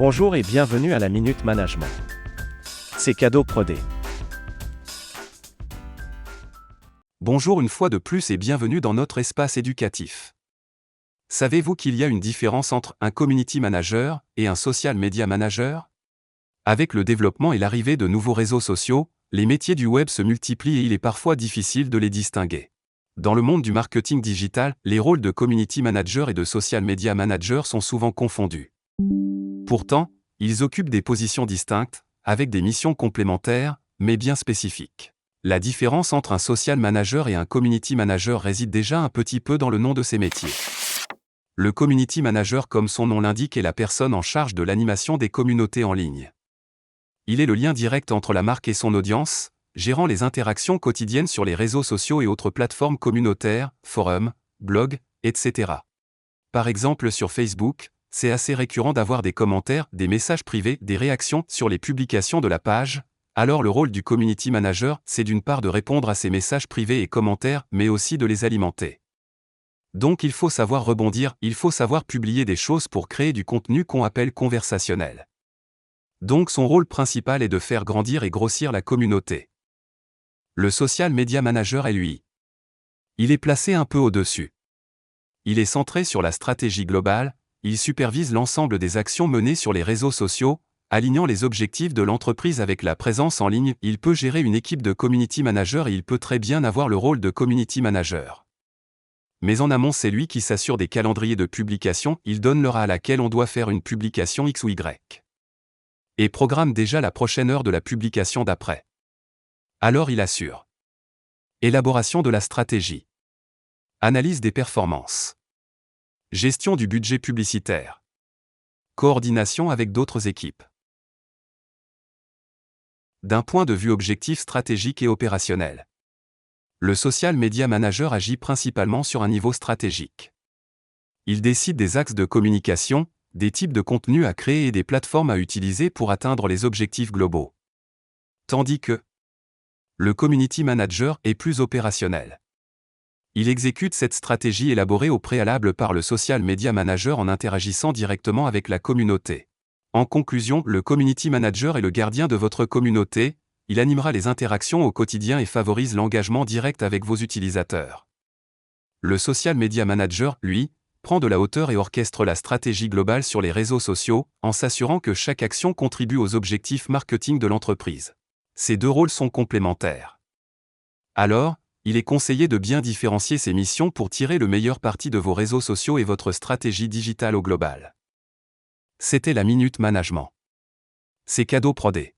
Bonjour et bienvenue à la Minute Management. C'est cadeau Prodé. Bonjour une fois de plus et bienvenue dans notre espace éducatif. Savez-vous qu'il y a une différence entre un community manager et un social media manager? Avec le développement et l'arrivée de nouveaux réseaux sociaux, les métiers du web se multiplient et il est parfois difficile de les distinguer. Dans le monde du marketing digital, les rôles de community manager et de social media manager sont souvent confondus. Pourtant, ils occupent des positions distinctes, avec des missions complémentaires, mais bien spécifiques. La différence entre un social manager et un community manager réside déjà un petit peu dans le nom de ces métiers. Le community manager, comme son nom l'indique, est la personne en charge de l'animation des communautés en ligne. Il est le lien direct entre la marque et son audience, gérant les interactions quotidiennes sur les réseaux sociaux et autres plateformes communautaires, forums, blogs, etc. Par exemple sur Facebook, c'est assez récurrent d'avoir des commentaires, des messages privés, des réactions sur les publications de la page. Alors le rôle du community manager, c'est d'une part de répondre à ces messages privés et commentaires, mais aussi de les alimenter. Donc il faut savoir rebondir, il faut savoir publier des choses pour créer du contenu qu'on appelle conversationnel. Donc son rôle principal est de faire grandir et grossir la communauté. Le social media manager est lui. Il est placé un peu au-dessus. Il est centré sur la stratégie globale, il supervise l'ensemble des actions menées sur les réseaux sociaux, alignant les objectifs de l'entreprise avec la présence en ligne. Il peut gérer une équipe de community manager et il peut très bien avoir le rôle de community manager. Mais en amont, c'est lui qui s'assure des calendriers de publication, il donne l'heure à laquelle on doit faire une publication X ou Y. Et programme déjà la prochaine heure de la publication d'après. Alors il assure. Élaboration de la stratégie. Analyse des performances. Gestion du budget publicitaire. Coordination avec d'autres équipes. D'un point de vue objectif stratégique et opérationnel. Le social media manager agit principalement sur un niveau stratégique. Il décide des axes de communication, des types de contenus à créer et des plateformes à utiliser pour atteindre les objectifs globaux. Tandis que le community manager est plus opérationnel. Il exécute cette stratégie élaborée au préalable par le social media manager en interagissant directement avec la communauté. En conclusion, le community manager est le gardien de votre communauté, il animera les interactions au quotidien et favorise l'engagement direct avec vos utilisateurs. Le social media manager, lui, prend de la hauteur et orchestre la stratégie globale sur les réseaux sociaux, en s'assurant que chaque action contribue aux objectifs marketing de l'entreprise. Ces deux rôles sont complémentaires. Alors, il est conseillé de bien différencier ces missions pour tirer le meilleur parti de vos réseaux sociaux et votre stratégie digitale au global. C'était la Minute Management. C'est cadeau Prodé.